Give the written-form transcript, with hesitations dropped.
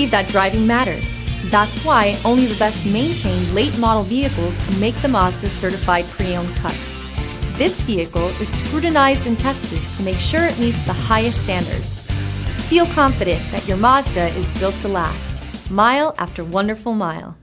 believe that driving matters. That's why only the best maintained late model vehicles make the Mazda Certified Pre-Owned cut. This vehicle is scrutinized and tested to make sure it meets the highest standards. Feel confident that your Mazda is built to last, mile after wonderful mile.